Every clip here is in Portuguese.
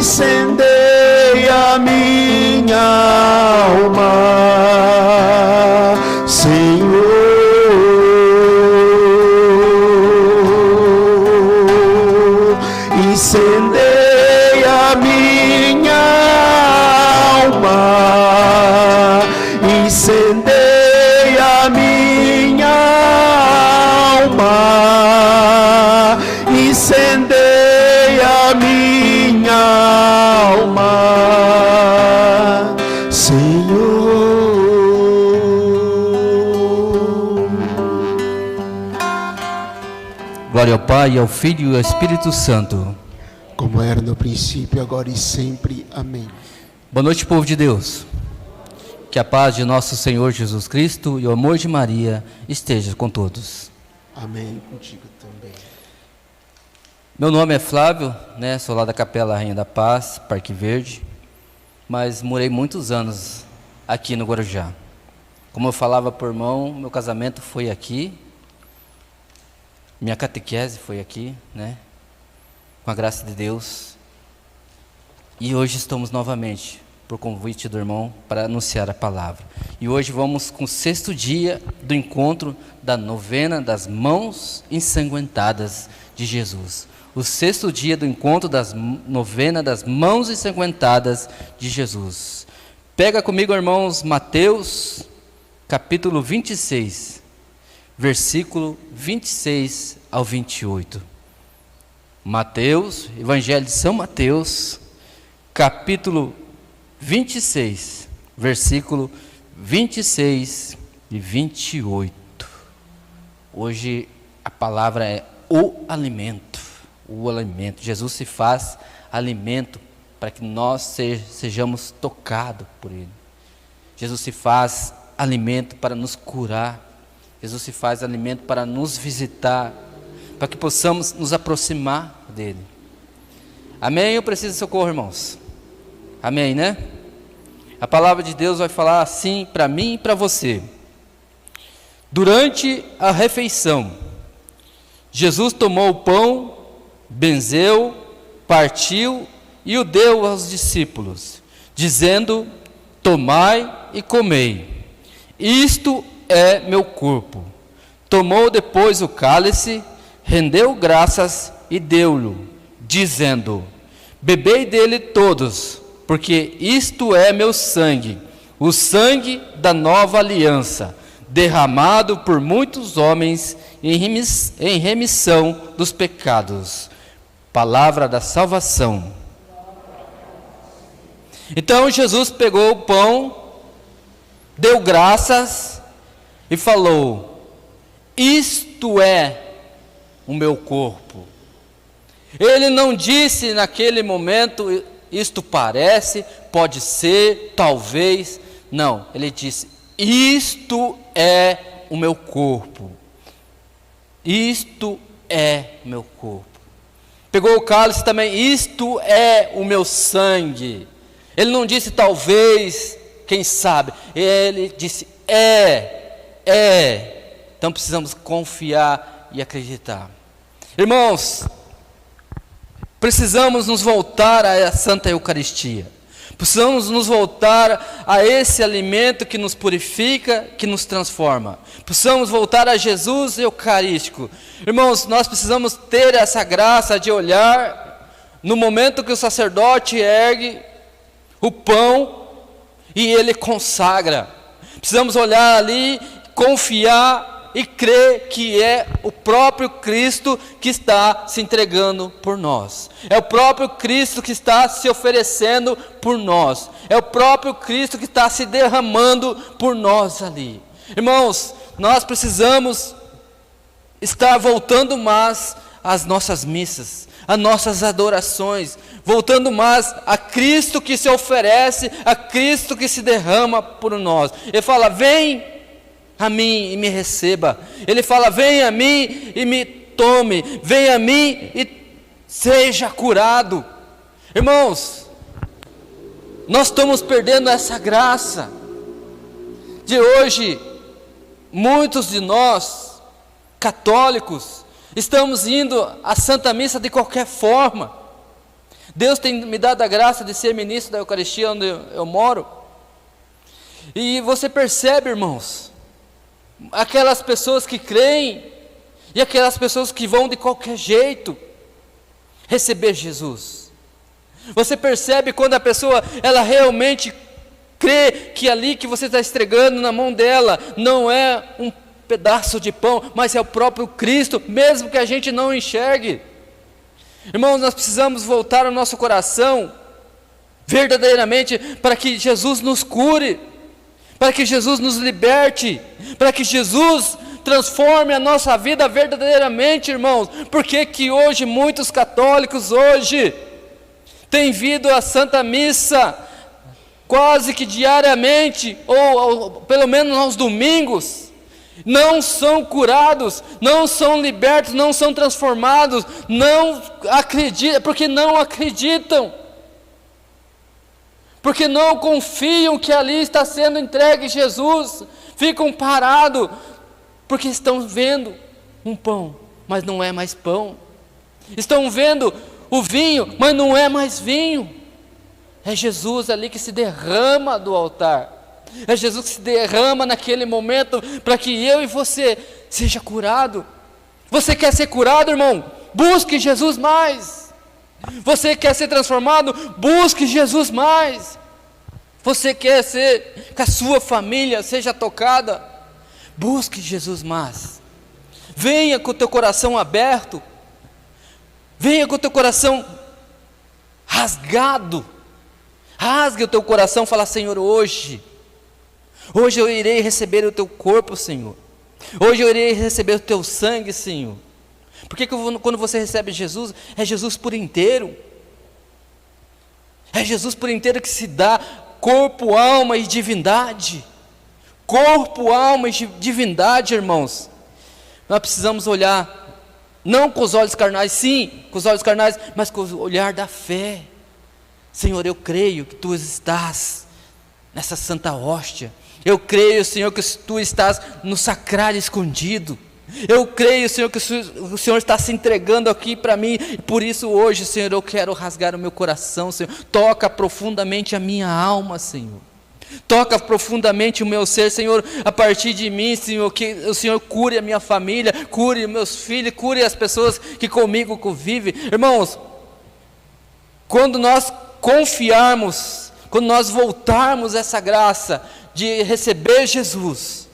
incendeia minha alma, Senhor. Incendeia minha alma, incendeia minha alma, incendeia minha alma, Senhor. Glória ao Pai, ao Filho e ao Espírito Santo, como era no princípio, agora e sempre. Amém. Boa noite, povo de Deus. Que a paz de nosso Senhor Jesus Cristo e o amor de Maria esteja com todos. Amém, contigo também. Meu nome é Flávio, sou lá da Capela Rainha da Paz, Parque Verde, mas morei muitos anos aqui no Guarujá. Como eu falava por irmão, meu casamento foi aqui, minha catequese foi aqui, com a graça de Deus. E hoje estamos novamente, por convite do irmão, para anunciar a palavra. E hoje vamos com o 6º dia do encontro da novena das mãos ensanguentadas de Jesus. O 6º dia do encontro das novena das mãos ensanguentadas de Jesus. Pega comigo, irmãos, Mateus, capítulo 26, versículo 26 ao 28. Mateus, Evangelho de São Mateus, capítulo 26, versículo 26 e 28. Hoje a palavra é o alimento. O alimento. Jesus se faz alimento para que nós sejamos tocados por Ele. Jesus se faz alimento para nos curar. Jesus se faz alimento para nos visitar, para que possamos nos aproximar dele. Amém? Eu preciso de socorro, irmãos. Amém, né? A palavra de Deus vai falar assim para mim e para você. Durante a refeição, Jesus tomou o pão, benzeu, partiu e o deu aos discípulos, dizendo: tomai e comei, isto é meu corpo. Tomou depois o cálice, rendeu graças e deu-lhe, dizendo: bebei dele todos, porque isto é meu sangue, o sangue da nova aliança, derramado por muitos homens em remissão dos pecados. Palavra da salvação. Então Jesus pegou o pão, deu graças e falou: isto é o meu corpo. Ele não disse naquele momento: isto parece, pode ser, talvez. Não, ele disse: isto é o meu corpo. Isto é meu corpo. Pegou o cálice também: isto é o meu sangue. Ele não disse talvez, quem sabe. Ele disse: é. Então precisamos confiar e acreditar. Irmãos, precisamos nos voltar à Santa Eucaristia. Precisamos nos voltar a esse alimento que nos purifica, que nos transforma. Precisamos voltar a Jesus Eucarístico. Irmãos, nós precisamos ter essa graça de olhar no momento que o sacerdote ergue o pão e ele consagra. Precisamos olhar ali, confiar e crer que é o próprio Cristo que está se entregando por nós. É o próprio Cristo que está se oferecendo por nós. É o próprio Cristo que está se derramando por nós ali. Irmãos, nós precisamos estar voltando mais às nossas missas, às nossas adorações, voltando mais a Cristo que se oferece, a Cristo que se derrama por nós. Ele fala: vem a mim e me receba. Ele fala: vem a mim e me tome. Vem a mim e seja curado. Irmãos, nós estamos perdendo essa graça de hoje. Muitos de nós, católicos, estamos indo à Santa Missa de qualquer forma. Deus tem me dado a graça de ser ministro da Eucaristia onde eu moro. E você percebe, irmãos, aquelas pessoas que creem e aquelas pessoas que vão de qualquer jeito receber Jesus. Você percebe quando a pessoa, ela realmente crê que ali que você está entregando na mão dela não é um pedaço de pão, mas é o próprio Cristo, mesmo que a gente não enxergue. Irmãos, nós precisamos voltar o nosso coração verdadeiramente para que Jesus nos cure, para que Jesus nos liberte, para que Jesus transforme a nossa vida verdadeiramente, irmãos. Porque que hoje muitos católicos hoje têm vindo à Santa Missa quase que diariamente, ou pelo menos aos domingos, não são curados, não são libertos, não são transformados, não acreditam, porque não acreditam, porque não confiam que ali está sendo entregue Jesus, ficam parados, porque estão vendo um pão, mas não é mais pão, estão vendo o vinho, mas não é mais vinho, é Jesus ali que se derrama do altar, é Jesus que se derrama naquele momento, para que eu e você seja curado. Você quer ser curado, irmão? Busque Jesus mais. Você quer ser transformado? Busque Jesus mais. Você quer ser, que a sua família seja tocada? Busque Jesus mais. Venha com o teu coração aberto. Venha com o teu coração rasgado. Rasgue o teu coração, fala: Senhor, hoje eu irei receber o teu corpo, Senhor. Hoje eu irei receber o teu sangue, Senhor. Porque quando você recebe Jesus, é Jesus por inteiro. É Jesus por inteiro que se dá corpo, alma e divindade. Corpo, alma e divindade, irmãos. Nós precisamos olhar, não com os olhos carnais, sim, com os olhos carnais, mas com o olhar da fé. Senhor, eu creio que Tu estás nessa santa hóstia. Eu creio, Senhor, que Tu estás no sacrário escondido. Eu creio, Senhor, que o Senhor está se entregando aqui para mim. E por isso hoje, Senhor, eu quero rasgar o meu coração, Senhor. Toca profundamente a minha alma, Senhor. Toca profundamente o meu ser, Senhor, a partir de mim, Senhor, que o Senhor cure a minha família, cure meus filhos, cure as pessoas que comigo convivem. Irmãos, quando nós confiarmos, quando nós voltarmos essa graça de receber Jesus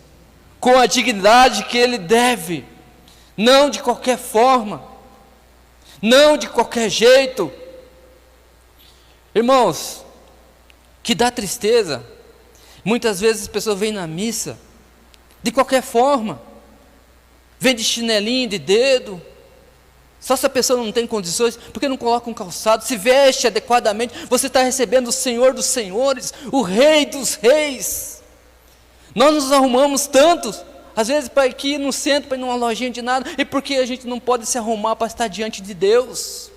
com a dignidade que Ele deve, não de qualquer forma, não de qualquer jeito, irmãos, que dá tristeza, muitas vezes as pessoas vêm na missa, de qualquer forma, vem de chinelinho, de dedo, só se a pessoa não tem condições, porque não coloca um calçado, se veste adequadamente, você está recebendo o Senhor dos Senhores, o Rei dos Reis. Nós nos arrumamos tanto, às vezes para ir aqui no centro, para ir numa lojinha de nada, e por que a gente não pode se arrumar para estar diante de Deus?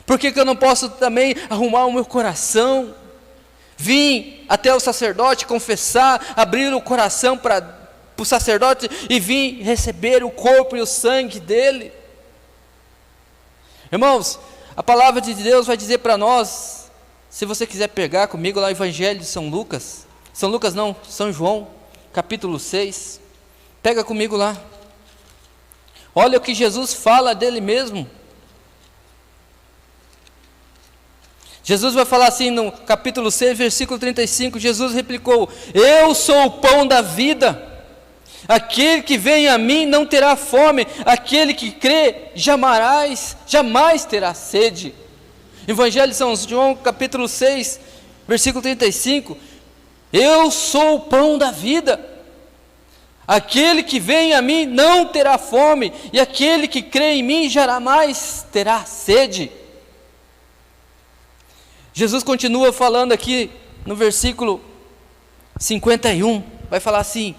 Por que eu não posso também arrumar o meu coração, vir até o sacerdote confessar, abrir o coração para o sacerdote e vir receber o corpo e o sangue dele? Irmãos, a palavra de Deus vai dizer para nós, se você quiser pegar comigo lá o Evangelho de São Lucas, São João, capítulo 6, pega comigo lá, olha o que Jesus fala dele mesmo. Jesus vai falar assim no capítulo 6, versículo 35, Jesus replicou: eu sou o pão da vida, aquele que vem a mim não terá fome, aquele que crê jamais terá sede. Evangelho de São João, capítulo 6, versículo 35, eu sou o pão da vida, aquele que vem a mim não terá fome, e aquele que crê em mim jamais terá sede. Jesus continua falando aqui no versículo 51, vai falar assim: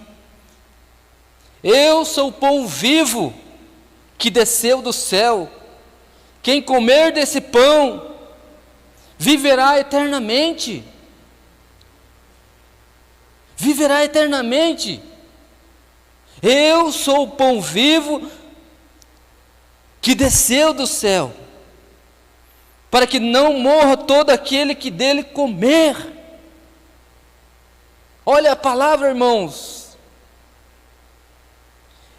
eu sou o pão vivo que desceu do céu, quem comer desse pão viverá eternamente. Viverá eternamente. Eu sou o pão vivo que desceu do céu. para que não morra todo aquele que dele comer. Olha a palavra, irmãos.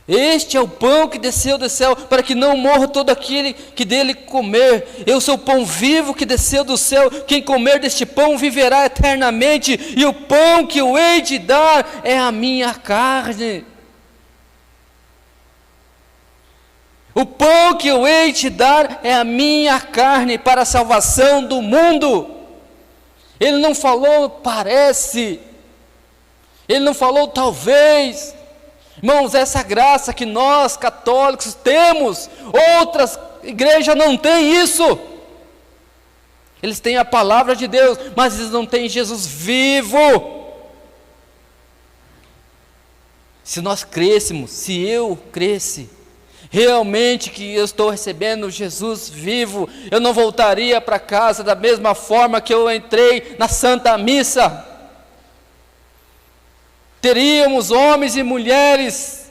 Este é o pão que desceu do céu, para que não morra todo aquele que dele comer. Eu sou o pão vivo que desceu do céu. Quem comer deste pão viverá eternamente, e o pão que eu hei de dar é a minha carne. O pão que eu hei de dar é a minha carne para a salvação do mundo. Ele não falou parece, ele não falou talvez. Irmãos, essa graça que nós católicos temos, outras igrejas não têm isso. Eles têm a palavra de Deus, mas eles não têm Jesus vivo. Se nós crescêssemos, se eu cresce, realmente que eu estou recebendo Jesus vivo, eu não voltaria para casa da mesma forma que eu entrei na Santa Missa. Teríamos homens e mulheres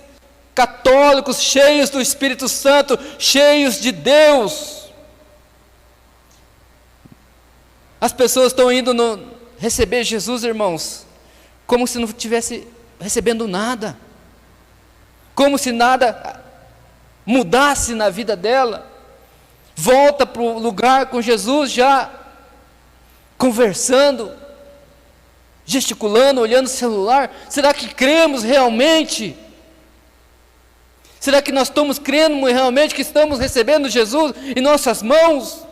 católicos cheios do Espírito Santo, cheios de Deus. As pessoas estão indo receber Jesus, irmãos, como se não estivesse recebendo nada, como se nada mudasse na vida dela. Volta para o lugar com Jesus já conversando, gesticulando, olhando o celular. Será que cremos realmente? Será que nós estamos crendo realmente que estamos recebendo Jesus em nossas mãos?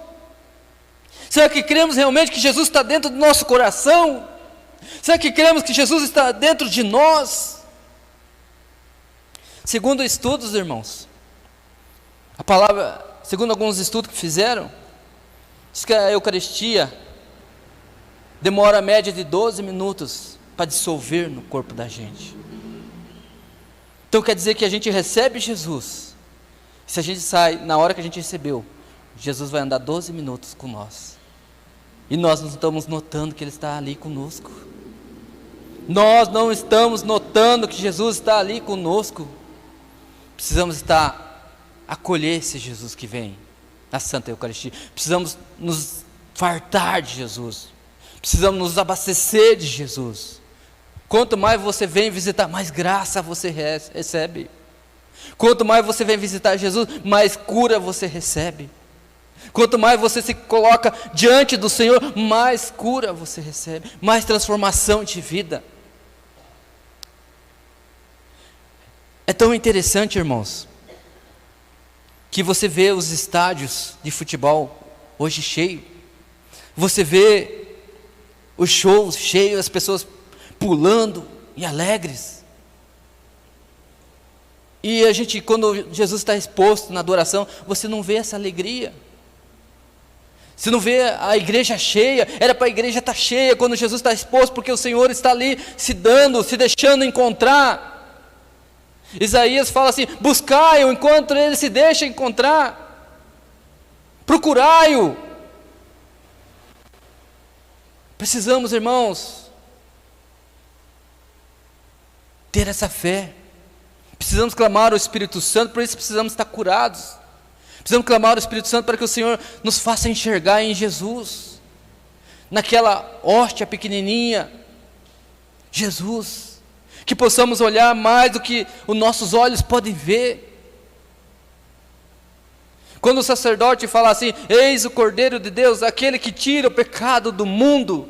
Será que cremos realmente que Jesus está dentro do nosso coração? Será que cremos que Jesus está dentro de nós? Segundo estudos, irmãos, a palavra, segundo alguns estudos que fizeram, diz que a Eucaristia demora a média de 12 minutos para dissolver no corpo da gente. Então quer dizer que a gente recebe Jesus. Se a gente sai na hora que a gente recebeu, Jesus vai andar 12 minutos com nós. E nós não estamos notando que Ele está ali conosco. Nós não estamos notando que Jesus está ali conosco. Precisamos acolher esse Jesus que vem na Santa Eucaristia. Precisamos nos fartar de Jesus. Precisamos nos abastecer de Jesus. Quanto mais você vem visitar, mais graça você recebe. Quanto mais você vem visitar Jesus, mais cura você recebe. Quanto mais você se coloca diante do Senhor, mais cura você recebe, mais transformação de vida. É tão interessante, irmãos, que você vê os estádios de futebol hoje cheios. Você vê os shows cheios, as pessoas pulando e alegres. E a gente, quando Jesus está exposto na adoração, você não vê essa alegria. Você não vê a igreja cheia. Era para a igreja estar cheia quando Jesus está exposto, porque o Senhor está ali se dando, se deixando encontrar. Isaías fala assim: buscai-o enquanto ele se deixa encontrar, procurai-o. Precisamos, irmãos, ter essa fé. Precisamos clamar ao Espírito Santo, por isso precisamos estar curados. Precisamos clamar ao Espírito Santo para que o Senhor nos faça enxergar em Jesus, naquela hóstia pequenininha, Jesus, que possamos olhar mais do que os nossos olhos podem ver. Quando o sacerdote fala assim: eis o Cordeiro de Deus, aquele que tira o pecado do mundo,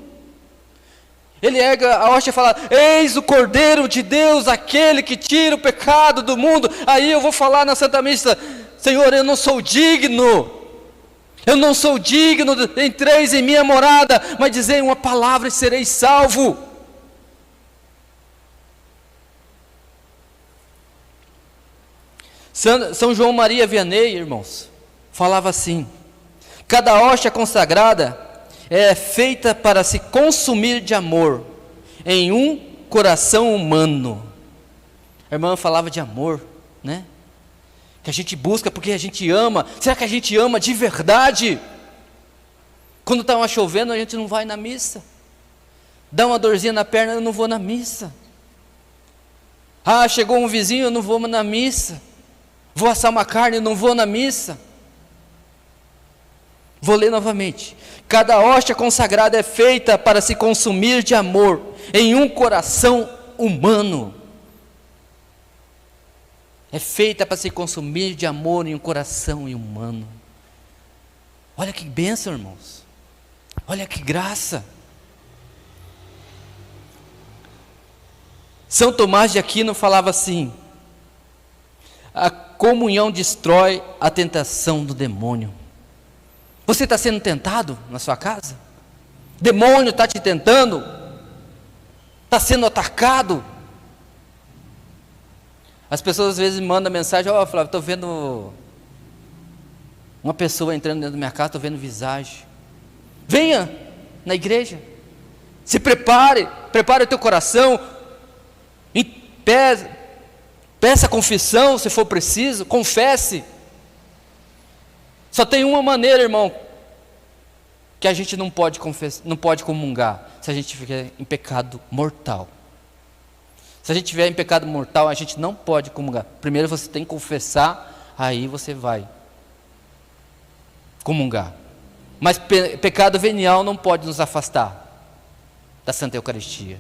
ele ergue a hóstia e fala: eis o Cordeiro de Deus, aquele que tira o pecado do mundo. Aí eu vou falar na Santa Missa: Senhor, eu não sou digno, entreis em minha morada, mas dizei uma palavra e serei salvo. São João Maria Vianney, irmãos, falava assim: cada hóstia consagrada é feita para se consumir de amor em um coração humano. A irmã falava de amor, né? Que a gente busca porque a gente ama. Será que a gente ama de verdade? Quando está chovendo, a gente não vai na missa. Dá uma dorzinha na perna, eu não vou na missa. Ah, chegou um vizinho, eu não vou na missa. Vou assar uma carne, eu não vou na missa. Vou ler novamente. Cada hóstia consagrada é feita para se consumir de amor em um coração humano. É feita para se consumir de amor em um coração humano. Olha que bênção, irmãos. Olha que graça. São Tomás de Aquino falava assim: a comunhão destrói a tentação do demônio. Você está sendo tentado na sua casa? O demônio está te tentando? Está sendo atacado? As pessoas às vezes me mandam mensagem: ó, Flávio, estou vendo uma pessoa entrando dentro da minha casa, estou vendo visagem. Venha na igreja, se prepare o teu coração, peça confissão se for preciso, confesse. Só tem uma maneira, irmão, que a gente não pode comungar: se a gente estiver em pecado mortal. Se a gente estiver em pecado mortal, a gente não pode comungar. Primeiro você tem que confessar, aí você vai comungar. Mas pecado venial não pode nos afastar da Santa Eucaristia.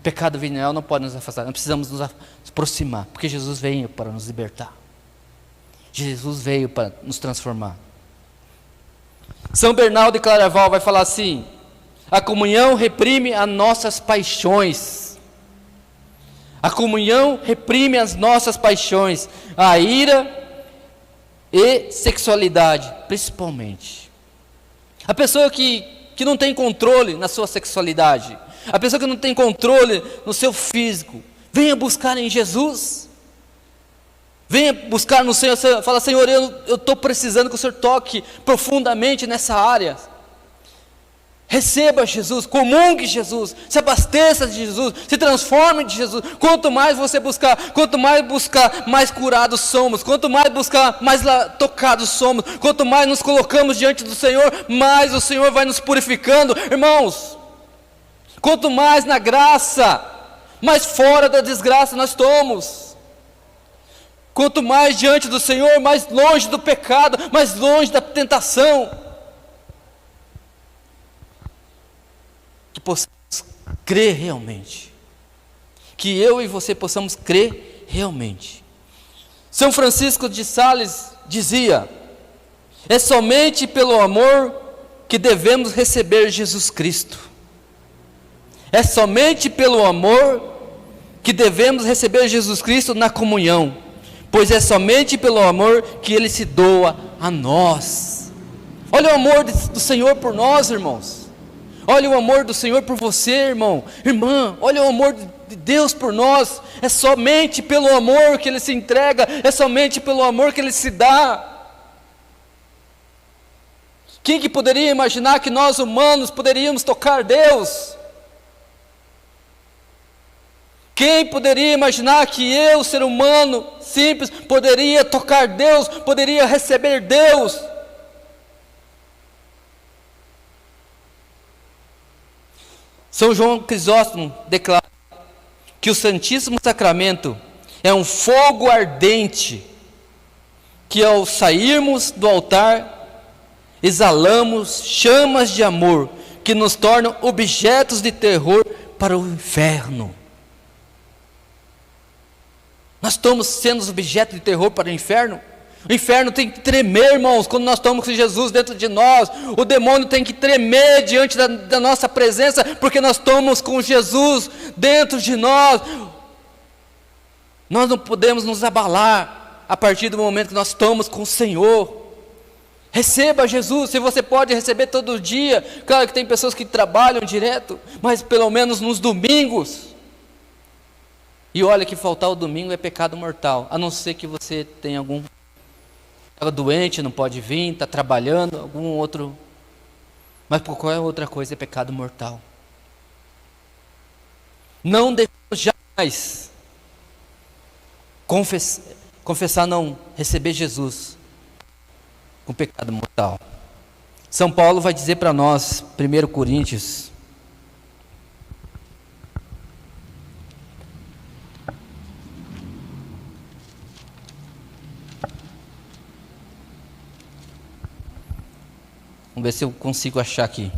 Pecado venial não pode nos afastar. Nós precisamos nos aproximar, porque Jesus veio para nos libertar. Jesus veio para nos transformar. São Bernardo de Claraval vai falar assim: a comunhão reprime as nossas paixões. A comunhão reprime as nossas paixões, a ira e sexualidade, principalmente. A pessoa que não tem controle na sua sexualidade, a pessoa que não tem controle no seu físico, venha buscar em Jesus. Venha buscar no Senhor. Fala: Senhor, eu estou precisando que o Senhor toque profundamente nessa área. Receba Jesus, comungue Jesus, se abasteça de Jesus, se transforme de Jesus. Quanto mais você buscar, mais curados somos. Quanto mais buscar, mais tocados somos. Quanto mais nos colocamos diante do Senhor, mais o Senhor vai nos purificando. Irmãos, quanto mais na graça, mais fora da desgraça nós estamos. Quanto mais diante do Senhor, mais longe do pecado, mais longe da tentação. Que possamos crer realmente. Que eu e você possamos crer realmente. São Francisco de Sales dizia: é somente pelo amor que devemos receber Jesus Cristo. É somente pelo amor que devemos receber Jesus Cristo na comunhão, pois é somente pelo amor que Ele se doa a nós. Olha o amor do Senhor por nós, irmãos. Olha o amor do Senhor por você, irmão, irmã. Olha o amor de Deus por nós. É somente pelo amor que Ele se entrega. É somente pelo amor que Ele se dá. Quem que poderia imaginar que nós humanos poderíamos tocar Deus? Quem poderia imaginar que eu, ser humano simples, poderia tocar Deus, poderia receber Deus? São João Crisóstomo declara que o Santíssimo Sacramento é um fogo ardente, que ao sairmos do altar, exalamos chamas de amor, que nos tornam objetos de terror para o inferno. Nós estamos sendo objeto de terror para o inferno? O inferno tem que tremer, irmãos, quando nós estamos com Jesus dentro de nós. O demônio tem que tremer diante da nossa presença, porque nós estamos com Jesus dentro de nós. Nós não podemos nos abalar a partir do momento que nós estamos com o Senhor. Receba Jesus, se você pode receber todo dia. Claro que tem pessoas que trabalham direto, mas pelo menos nos domingos. E olha que faltar o domingo é pecado mortal, a não ser que você tenha algum doente, não pode vir, está trabalhando, algum outro, mas por qualquer outra coisa é pecado mortal. Não devemos jamais confessar não receber Jesus com pecado mortal. São Paulo vai dizer para nós, 1 Coríntios, Vamos ver se eu consigo achar aqui.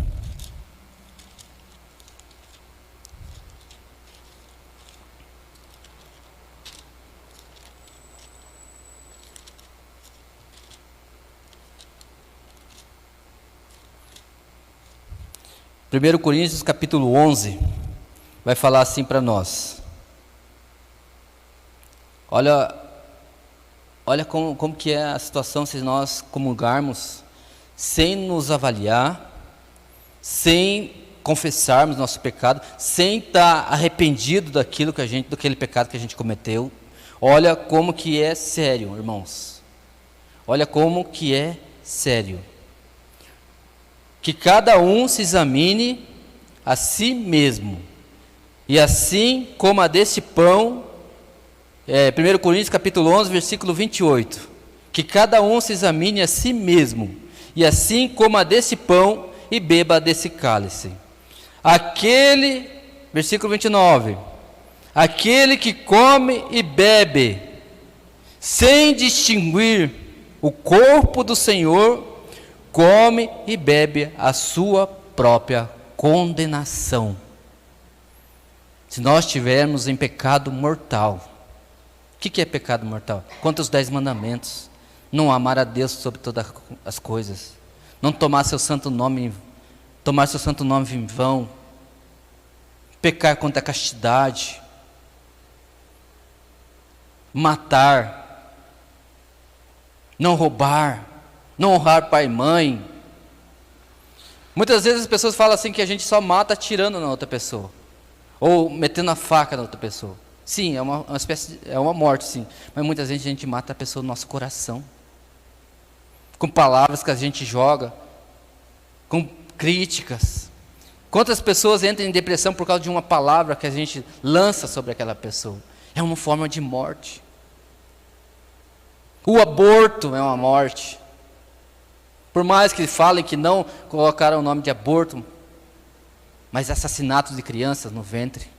Primeiro Coríntios capítulo 11 vai falar assim para nós. Olha como que é a situação se nós comungarmos sem nos avaliar, sem confessarmos nosso pecado, sem estar arrependido daquele pecado que a gente cometeu. Olha como que é sério, irmãos. Olha como que é sério. Que cada um se examine a si mesmo, e assim como a desse pão, 1 Coríntios capítulo 11, versículo 28, que cada um se examine a si mesmo, e assim como a desse pão, e beba desse cálice. Versículo 29, aquele que come e bebe, sem distinguir o corpo do Senhor, come e bebe a sua própria condenação. Se nós estivermos em pecado mortal, o que é pecado mortal? Contra os 10 mandamentos: não amar a Deus sobre todas as coisas, não tomar seu santo nome em vão, pecar contra a castidade, matar, não roubar, não honrar pai e mãe. Muitas vezes as pessoas falam assim que a gente só mata atirando na outra pessoa, ou metendo a faca na outra pessoa. Sim, é uma espécie, é uma morte, sim. Mas muitas vezes a gente mata a pessoa no nosso coração, com palavras que a gente joga, com críticas. Quantas pessoas entram em depressão por causa de uma palavra que a gente lança sobre aquela pessoa? É uma forma de morte. O aborto é uma morte. Por mais que falem que não colocaram o nome de aborto, mas assassinatos de crianças no ventre.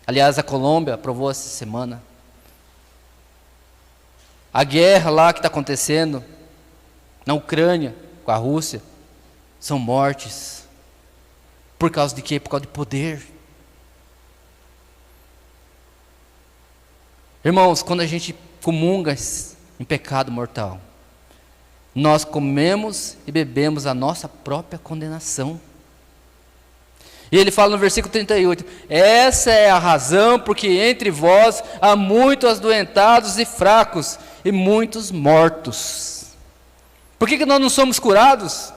Aliás, a Colômbia aprovou essa semana. A guerra lá que está acontecendo na Ucrânia com a Rússia são mortes. Por causa de quê? Por causa de poder. Irmãos, quando a gente comunga em pecado mortal, nós comemos e bebemos a nossa própria condenação. E ele fala no versículo 38, essa é a razão porque entre vós há muitos adoentados e fracos, e muitos mortos. Por que nós não somos curados?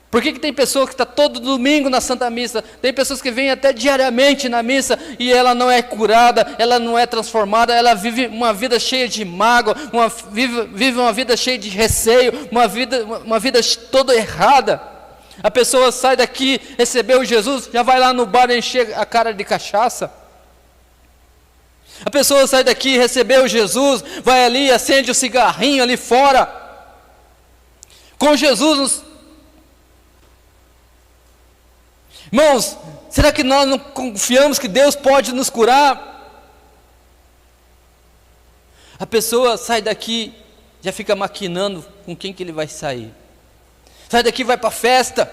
Por que tem pessoa que está todo domingo na Santa Missa, tem pessoas que vêm até diariamente na missa, e ela não é curada, ela não é transformada, ela vive uma vida cheia de mágoa, vive uma vida cheia de receio, uma vida toda errada. A pessoa sai daqui, recebeu Jesus, já vai lá no bar encher a cara de cachaça. A pessoa sai daqui, recebeu Jesus, vai ali, acende o cigarrinho ali fora. Com Jesus Irmãos, será que nós não confiamos que Deus pode nos curar? A pessoa sai daqui, já fica maquinando com quem que ele vai sair. Sai daqui, vai para a festa.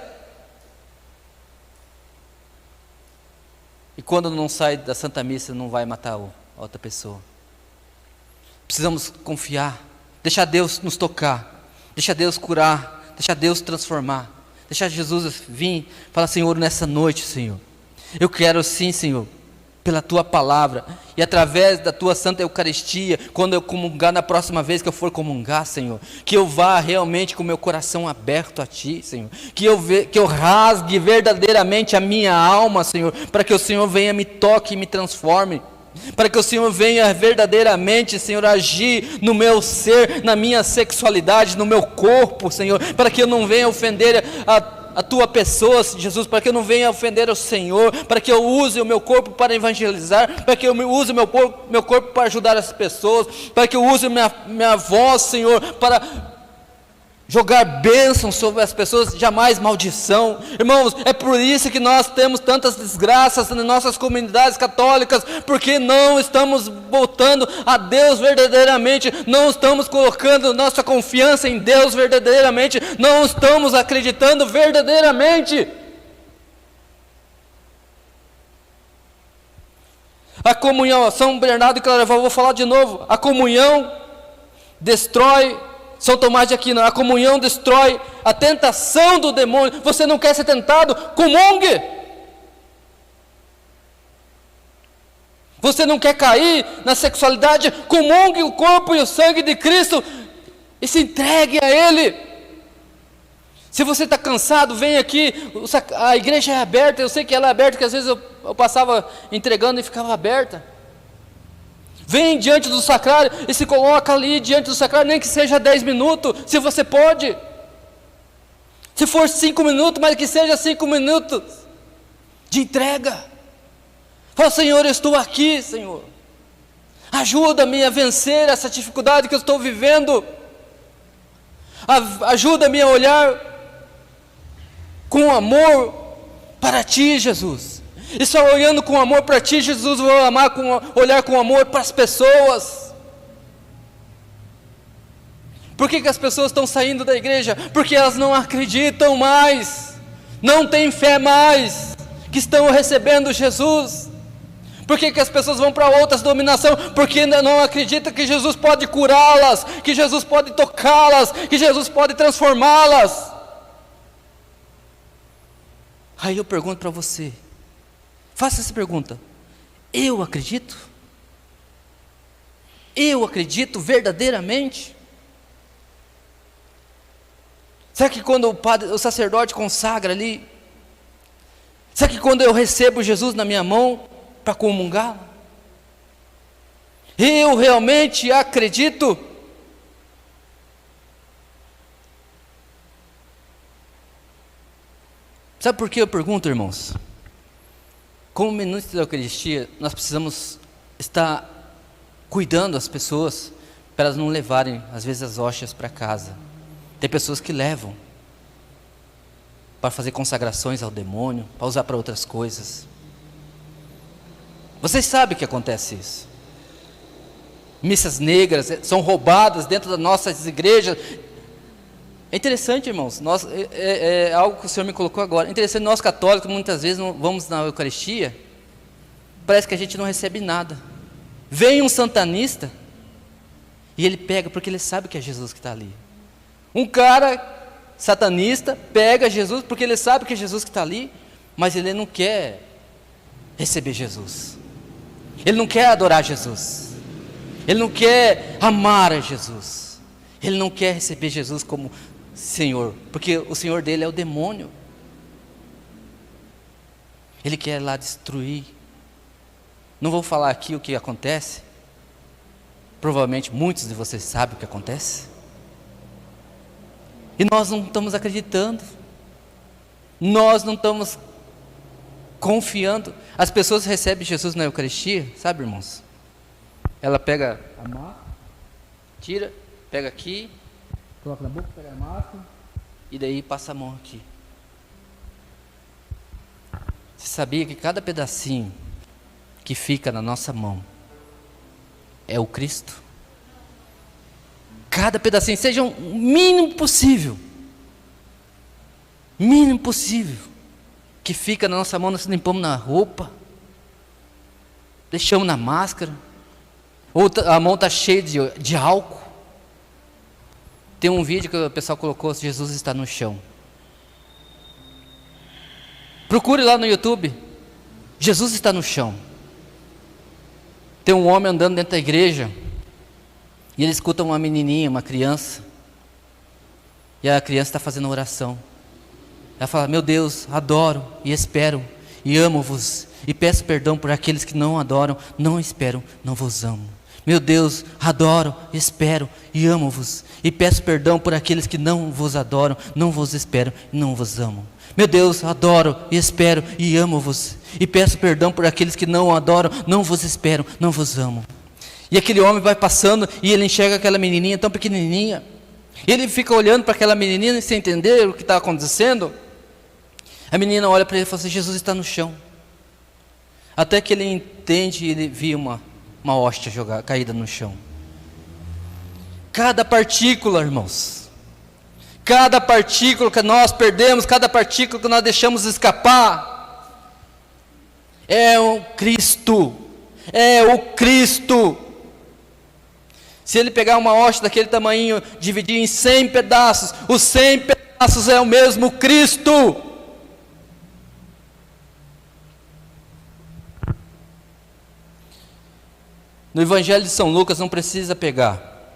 E quando não sai da Santa Missa, não vai matar a outra pessoa. Precisamos confiar, deixar Deus nos tocar, deixar Deus curar, deixar Deus transformar. Deixar Jesus vir, falar, Senhor, nessa noite, Senhor, eu quero sim, Senhor, pela Tua palavra, e através da Tua Santa Eucaristia, quando eu comungar na próxima vez que eu for comungar, Senhor, que eu vá realmente com o meu coração aberto a Ti, Senhor, que eu rasgue verdadeiramente a minha alma, Senhor, para que o Senhor venha, me toque e me transforme, para que o Senhor venha verdadeiramente, Senhor, agir no meu ser, na minha sexualidade, no meu corpo, Senhor, para que eu não venha ofender a Tua pessoa, Jesus, para que eu não venha ofender o Senhor, para que eu use o meu corpo para evangelizar, para que eu use o meu corpo para ajudar as pessoas, para que eu use minha voz, Senhor, para jogar bênção sobre as pessoas, jamais maldição. Irmãos, é por isso que nós temos tantas desgraças nas nossas comunidades católicas, porque não estamos voltando a Deus verdadeiramente, não estamos colocando nossa confiança em Deus verdadeiramente, não estamos acreditando verdadeiramente. A comunhão, São Bernardo de Claraval, vou falar de novo, a comunhão destrói, São Tomás de Aquino, a comunhão destrói a tentação do demônio. Você não quer ser tentado? Comungue. Você não quer cair na sexualidade? Comungue o corpo e o sangue de Cristo e se entregue a Ele. Se você está cansado, vem aqui, a igreja é aberta, eu sei que ela é aberta, porque às vezes eu passava entregando e ficava aberta. Vem diante do sacrário e se coloca ali diante do sacrário, nem que seja 10 minutos, se você pode. Se for 5 minutos, mas que seja 5 minutos de entrega. Fala, Senhor, eu estou aqui, Senhor. Ajuda-me a vencer essa dificuldade que eu estou vivendo. Ajuda-me a olhar com amor para Ti, Jesus. E só olhando com amor para Ti, Jesus, vou olhar com amor para as pessoas. Por que as pessoas estão saindo da igreja? Porque elas não acreditam mais, não têm fé mais, que estão recebendo Jesus. Por que as pessoas vão para outras dominações? Porque ainda não acreditam que Jesus pode curá-las, que Jesus pode tocá-las, que Jesus pode transformá-las. Aí eu pergunto para você, faça essa pergunta: eu acredito? Eu acredito verdadeiramente? Será que quando o sacerdote consagra ali, será que quando eu recebo Jesus na minha mão para comungá-lo, eu realmente acredito? Sabe por que eu pergunto, irmãos? Como ministro da Eucaristia, nós precisamos estar cuidando das pessoas, para elas não levarem, às vezes, as hóstias para casa. Tem pessoas que levam para fazer consagrações ao demônio, para usar para outras coisas. Vocês sabem que acontece isso. Missas negras são roubadas dentro das nossas igrejas. É interessante, irmãos, é algo que o Senhor me colocou agora. É interessante, nós católicos, muitas vezes, vamos na Eucaristia, parece que a gente não recebe nada. Vem um santanista, e ele pega, porque ele sabe que é Jesus que está ali. Um cara satanista pega Jesus, porque ele sabe que é Jesus que está ali, mas ele não quer receber Jesus. Ele não quer adorar Jesus. Ele não quer amar a Jesus. Ele não quer receber Jesus como Senhor, porque o Senhor dele é o demônio. Ele quer lá destruir. Não vou falar aqui o que acontece. Provavelmente muitos de vocês sabem o que acontece. E nós não estamos acreditando. Nós não estamos confiando. As pessoas recebem Jesus na Eucaristia, sabe, irmãos? Ela pega a máscara, tira, pega aqui, coloca na boca, pega a máscara, e daí passa a mão aqui. Você sabia que cada pedacinho que fica na nossa mão é o Cristo? Cada pedacinho, seja o mínimo possível, que fica na nossa mão, nós limpamos na roupa, deixamos na máscara, ou a mão está cheia de álcool. Tem um vídeo que o pessoal colocou, Jesus está no chão. Procure lá no YouTube, Jesus está no chão. Tem um homem andando dentro da igreja, e ele escuta uma menininha, uma criança, e a criança está fazendo oração. Ela fala: meu Deus, adoro e espero e amo-vos, e peço perdão por aqueles que não adoram, não esperam, não vos amo. Meu Deus, adoro, espero e amo-vos, e peço perdão por aqueles que não vos adoram, não vos esperam e não vos amo. Meu Deus, adoro e espero e amo-vos, e peço perdão por aqueles que não adoram, não vos esperam, não vos amo. E aquele homem vai passando, e ele enxerga aquela menininha tão pequenininha, Ele fica olhando para aquela menininha sem entender o que está acontecendo. A menina olha para ele e fala assim: Jesus está no chão. Até que ele entende e ele vê uma hóstia caída no chão. Cada partícula, irmãos, cada partícula que nós perdemos, cada partícula que nós deixamos escapar, é o Cristo, é o Cristo. Se ele pegar uma hóstia daquele tamanho, dividir em 100 pedaços, os 100 pedaços é o mesmo Cristo. No Evangelho de São Lucas, não precisa pegar,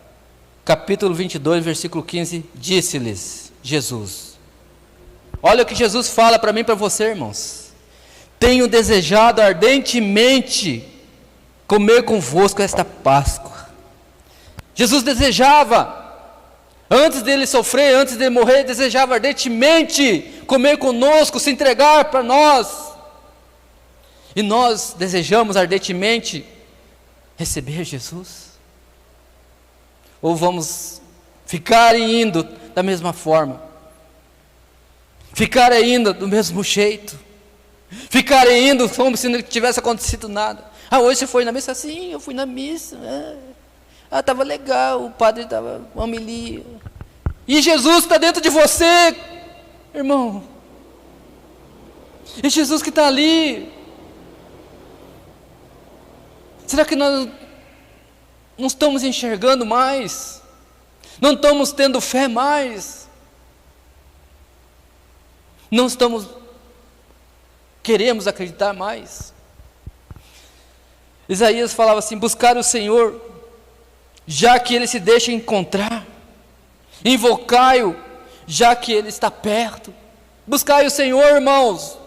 capítulo 22, versículo 15, disse-lhes Jesus. Olha o que Jesus fala para mim e para você, irmãos: tenho desejado ardentemente comer convosco esta Páscoa. Jesus desejava, antes dele sofrer, antes dele morrer, desejava ardentemente comer conosco, se entregar para nós. E nós desejamos ardentemente receber Jesus? Ou vamos ficar indo da mesma forma? Ficar indo do mesmo jeito? Ficar indo como se não tivesse acontecido nada? Hoje você foi na missa? Sim, eu fui na missa. Estava legal, o padre estava uma homilia. E Jesus está dentro de você, irmão. É Jesus que está ali. Será que nós não estamos enxergando mais? Não estamos tendo fé mais? Não queremos acreditar mais? Isaías falava assim: buscar o Senhor, já que Ele se deixa encontrar, invocai-o, já que Ele está perto. Buscai o Senhor, irmãos,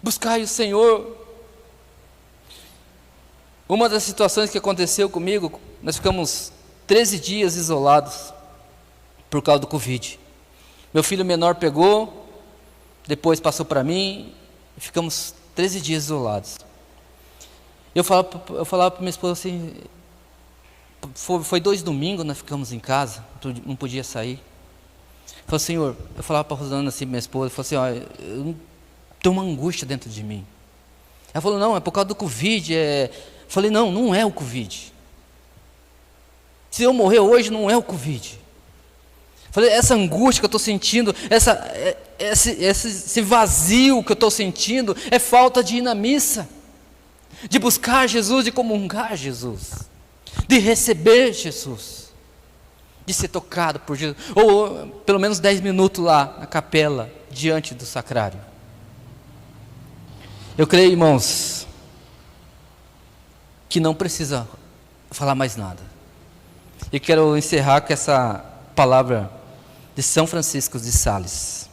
buscai o Senhor. Uma das situações que aconteceu comigo, nós ficamos 13 dias isolados, por causa do Covid. Meu filho menor pegou, depois passou para mim, e ficamos 13 dias isolados. Eu falava para minha esposa assim, foi 2 domingos, nós ficamos em casa, não podia sair. Falei: Senhor, eu falava para a Rosana assim, minha esposa, eu falei assim: eu tenho uma angústia dentro de mim. Ela falou: não, é por causa do Covid. Eu falei: não é o Covid. Se eu morrer hoje, não é o Covid. Eu falei: essa angústia que eu estou sentindo, esse vazio que eu estou sentindo, é falta de ir na missa, de buscar Jesus, de comungar Jesus, de receber Jesus, de ser tocado por Jesus, ou pelo menos 10 minutos lá na capela, diante do sacrário. Eu creio, irmãos, que não precisa falar mais nada. E quero encerrar com essa palavra de São Francisco de Sales: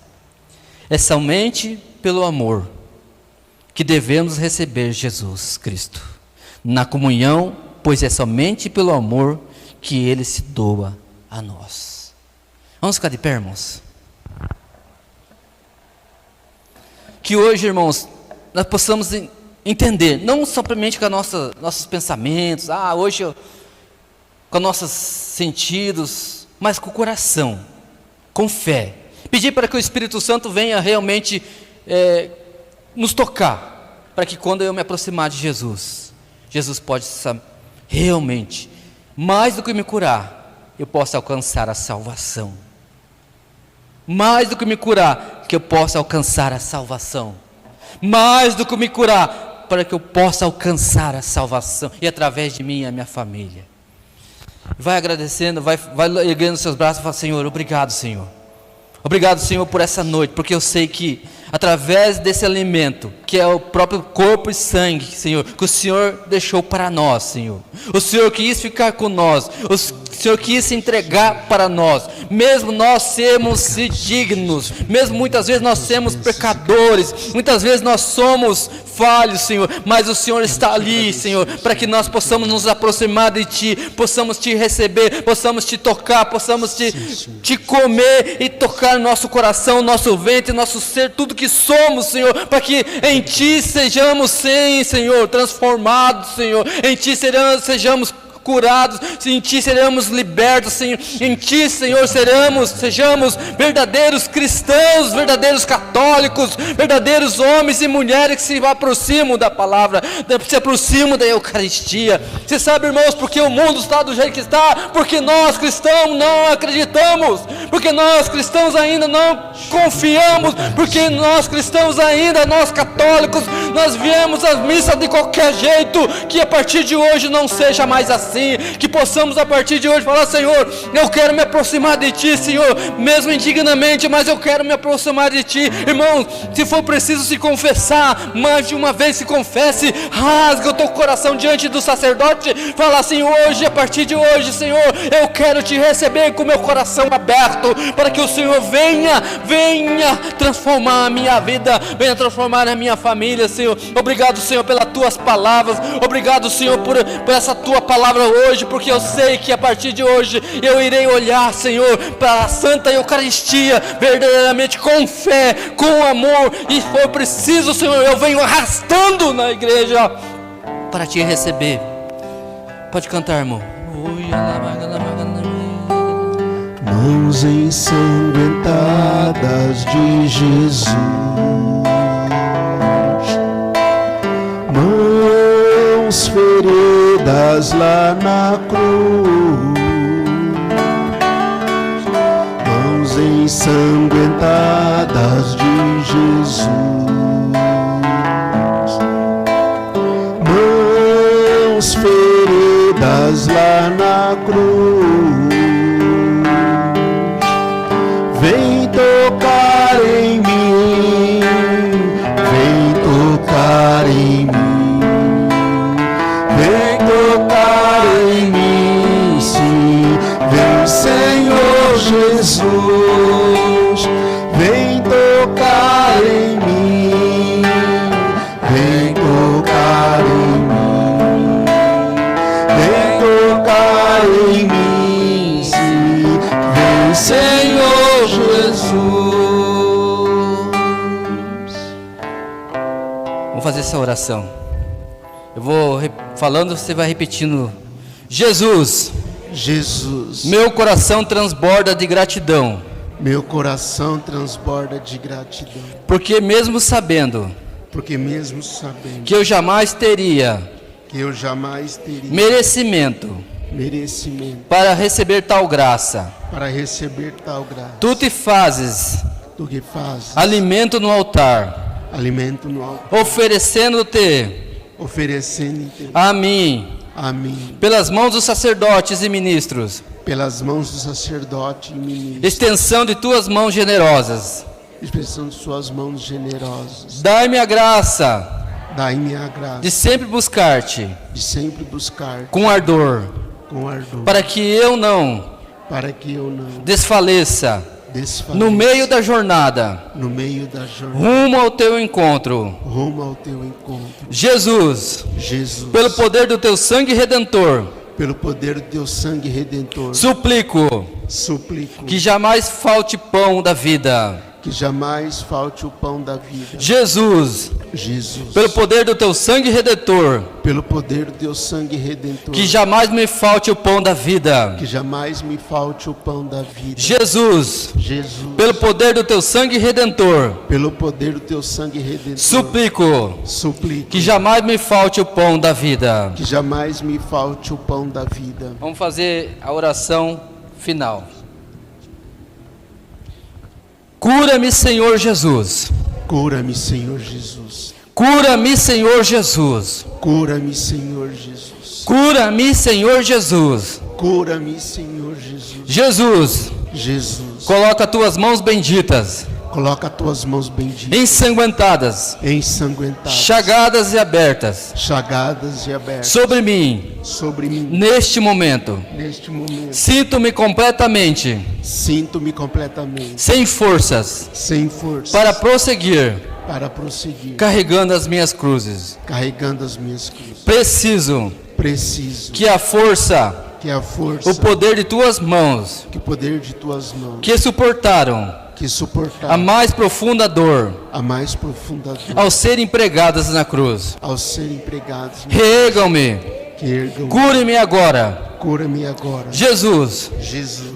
é somente pelo amor que devemos receber Jesus Cristo na comunhão, pois é somente pelo amor que Ele se doa a nós. Vamos ficar de pé, irmãos? Que hoje, irmãos, nós possamos entender, não somente com nossos pensamentos, hoje com nossos sentidos, mas com o coração, com fé. Pedir para que o Espírito Santo venha realmente nos tocar, para que quando eu me aproximar de Jesus, Jesus pode realmente, mais do que me curar, eu possa alcançar a salvação. Mais do que me curar, que eu possa alcançar a salvação. Mais do que me curar, para que eu possa alcançar a salvação, e através de mim a minha família. Vai agradecendo, vai erguendo seus braços e fala: Senhor, obrigado, Senhor. Obrigado, Senhor, por essa noite, porque eu sei que através desse alimento, que é o próprio corpo e sangue, Senhor, que o Senhor deixou para nós, Senhor. O Senhor quis ficar com nós, o Senhor quis se entregar para nós, mesmo nós sermos indignos, mesmo muitas vezes nós sermos pecadores, muitas vezes nós somos falhos, Senhor, mas o Senhor está ali, Senhor, para que nós possamos nos aproximar de Ti, possamos Te receber, possamos Te tocar, possamos Te comer e tocar no nosso coração, nosso ventre, nosso ser, tudo que somos, Senhor, para que em Ti sejamos, Senhor, transformados, Senhor, em Ti sejamos curados, em Ti seremos libertos, Senhor. Em Ti, Senhor, sejamos verdadeiros cristãos, verdadeiros católicos, verdadeiros homens e mulheres que se aproximam da palavra, se aproximam da Eucaristia. Você sabe, irmãos, porque o mundo está do jeito que está? Porque nós cristãos não acreditamos, porque nós cristãos ainda não confiamos, porque nós cristãos ainda, nós católicos, nós viemos às missas de qualquer jeito. Que a partir de hoje não seja mais assim, que possamos a partir de hoje falar: Senhor, eu quero me aproximar de Ti, Senhor, mesmo indignamente, mas eu quero me aproximar de Ti. Irmãos, se for preciso se confessar, mais de uma vez se confesse, rasga o teu coração diante do sacerdote, fala assim: hoje, a partir de hoje, Senhor, eu quero Te receber com meu coração aberto, para que o Senhor venha transformar a minha vida, venha transformar a minha família, Senhor. Obrigado, Senhor, pelas Tuas palavras, obrigado, Senhor, por essa Tua palavra hoje, porque eu sei que a partir de hoje eu irei olhar, Senhor, para a Santa Eucaristia, verdadeiramente com fé, com amor, e se for preciso, Senhor, eu venho arrastando na igreja para Te receber. Pode cantar, irmão. Mãos ensanguentadas de Jesus, mãos feridas lá na cruz, mãos ensanguentadas de Jesus, mãos feridas lá na cruz. Vem tocar em mim, vem tocar em mim, vem tocar em mim, sim. Vem, Senhor Jesus, vem tocar em mim, vem tocar em mim, vem tocar em mim, sim. Vem, Senhor Jesus. Vamos fazer essa oração. Eu vou falando, você vai repetindo. Jesus, Jesus, meu coração transborda de gratidão, meu coração transborda de gratidão, porque mesmo sabendo porque mesmo sabendo que eu jamais teria merecimento para receber tal graça, tu te fazes alimento no altar, oferecendo-te a mim, pelas mãos dos sacerdotes e ministros, extensão de tuas mãos generosas. Dai-me a graça de sempre buscar-te com ardor, para que eu não desfaleça no meio da jornada, rumo ao teu encontro. Jesus, pelo poder do teu sangue redentor, suplico que jamais falte pão da vida. Jesus, pelo poder do teu sangue redentor, que jamais me falte o pão da vida. Jesus, pelo poder do teu sangue redentor, suplico que jamais me falte o pão da vida. Vamos fazer a oração final. Cura-me, Senhor Jesus. Cura-me, Senhor Jesus. Cura-me, Senhor Jesus. Cura-me, Senhor Jesus. Cura-me, Senhor Jesus. Cura-me, Senhor Jesus. Jesus, coloca as tuas mãos benditas, ensanguentadas, chagadas e abertas, sobre mim, neste momento. Sinto-me completamente, sem forças, para prosseguir, carregando as minhas cruzes. Preciso que a força, o poder de tuas mãos, que suportaram a mais profunda dor, ao serem pregadas na cruz, regam-me que ergam. Cure-me agora. Cura-me agora. Jesus, Jesus,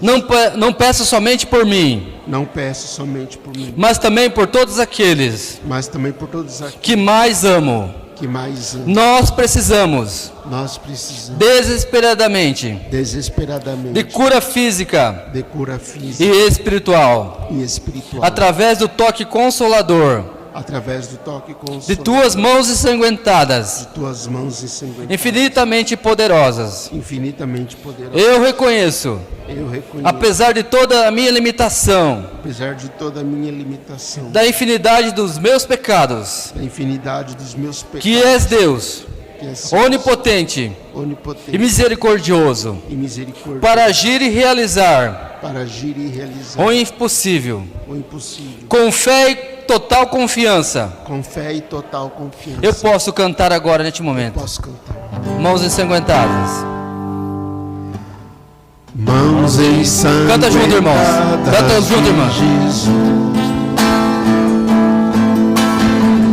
não peço somente por mim, não peço somente por mim, mas também por todos aqueles mas também por todos aqueles que mais amo. que mais amam. Nós precisamos Nós precisamos desesperadamente desesperadamente de cura física de cura física e espiritual, e espiritual, através do toque consolador através do toque consolador de tuas mãos ensanguentadas, de tuas mãos ensanguentadas, infinitamente poderosas. infinitamente poderosas. Eu reconheço, Eu reconheço, apesar de toda a minha limitação, apesar de toda a minha limitação, da infinidade dos meus pecados, da infinidade dos meus pecados, que és Deus, que és onipotente onipotente e misericordioso, e misericórdia, para agir e realizar para agir e realizar o impossível, o impossível. com fé e total confiança. Com fé e total confiança. Eu posso cantar agora neste momento. Posso cantar. Mãos ensanguentadas. Mãos ensanguentadas. Canta junto, irmãos. Canta junto, irmã. Jesus.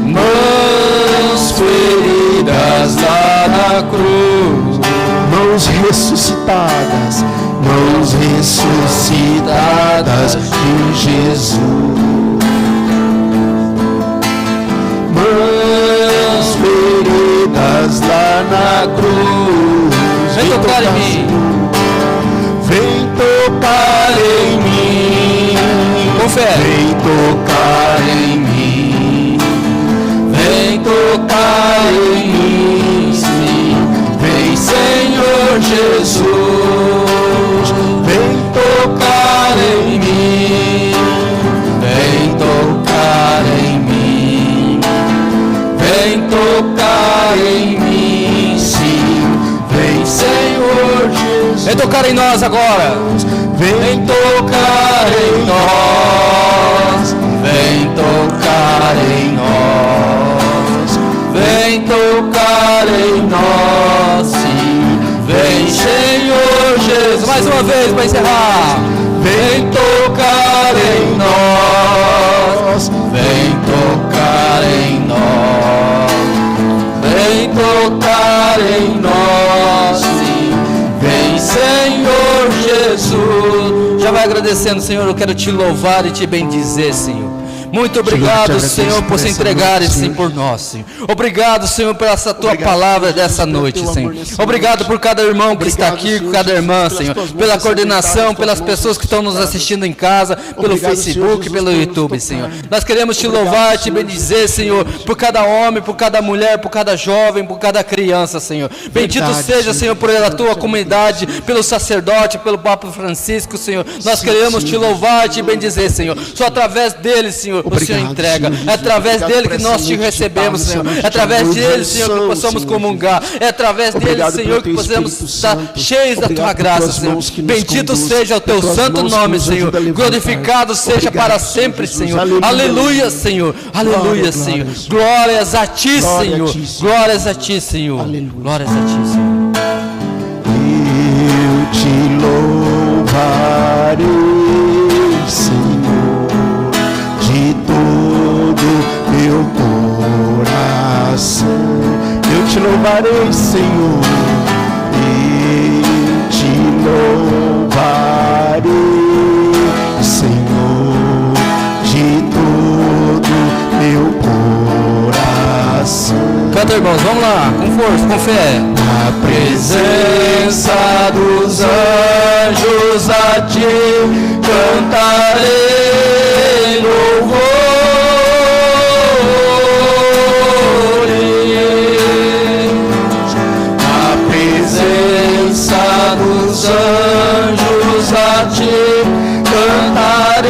Mãos feridas lá na cruz. Mãos ressuscitadas. Mãos ressuscitadas de Jesus. Mãos feridas lá na cruz. Vem tocar em mim. Vem tocar em mim. Com fé. Vem tocar em mim. Vem tocar em mim. Sim. Vem, Senhor Jesus. Vem tocar em mim. Vem tocar em mim. Vem tocar em mim. Sim. Vem, Senhor Jesus. Vem tocar em nós agora. Vem tocar em nós. Vem tocar em nós. Vem tocar em nós. Sim. Vem, Senhor Jesus. Mais uma vez para encerrar. Vem tocar em nós. Vem tocar em nós. Vem tocar em nós. Sim. Vem, Senhor Jesus. Já vai agradecendo, Senhor. Eu quero te louvar e te bendizer, Senhor. Muito obrigado, Senhor, por se entregar assim por nós, Senhor. Obrigado, Senhor, por essa tua palavra dessa noite, Senhor. Obrigado por cada irmão que está aqui, por cada irmã, Senhor. Pela coordenação, pelas pessoas que estão nos assistindo em casa, pelo Facebook, pelo YouTube, Senhor. Nós queremos te louvar e te bendizer, Senhor, por cada homem, por cada mulher, por cada jovem, por cada criança, Senhor. Bendito seja, Senhor, por a tua comunidade, pelo sacerdote, pelo Papa Francisco, Senhor. Nós queremos te louvar e te bendizer, Senhor. Só através dele, Senhor, o Senhor entrega. É através dele que nós te recebemos, Senhor. É através dele, Senhor, que possamos comungar. É através dele, Senhor, que possamos estar cheios da tua graça, Senhor. Bendito seja o teu santo nome, Senhor. Glorificado seja para sempre, Senhor. Aleluia, Senhor. Aleluia, Senhor. Glórias a ti, Senhor. Glórias a ti, Senhor. Glórias a ti, Senhor. Eu te louvarei, Senhor, de todo meu coração. Eu te louvarei, Senhor. Eu te louvarei, Senhor, de todo meu coração. Canta, irmãos, vamos lá, com força, com fé. Na presença dos anjos a ti cantarei louvores. Na presença dos anjos a ti cantarei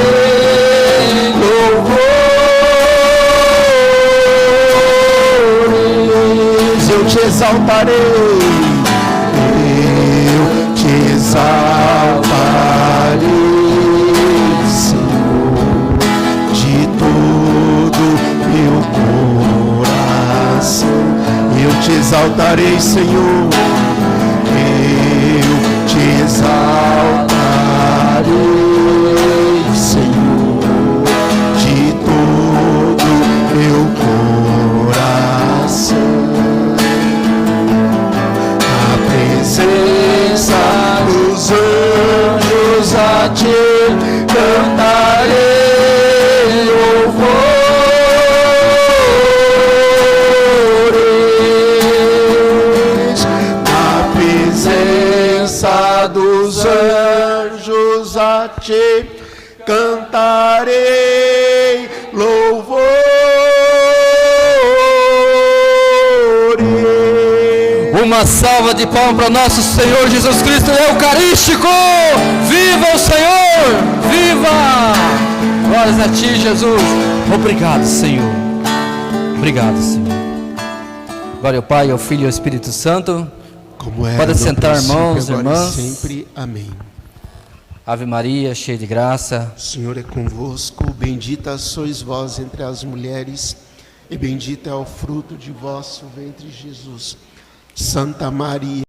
louvores. Eu te exaltarei. Eu te exaltarei, Senhor, de todo meu coração. Eu te exaltarei, Senhor. Eu te exaltarei, Senhor, de todo meu coração. Na a ti cantarei louvores. Uma salva de palmas para nosso Senhor Jesus Cristo Eucarístico! Viva o Senhor! Viva! Glórias a ti, Jesus! Obrigado, Senhor. Obrigado, Senhor. Glória ao Pai, ao Filho e ao Espírito Santo. Como era Pode no sentar, princípio, irmãos, agora e irmãs. sempre. Amém. Ave Maria, cheia de graça. O Senhor é convosco, bendita sois vós entre as mulheres, e bendito é o fruto de vosso ventre, Jesus. Santa Maria,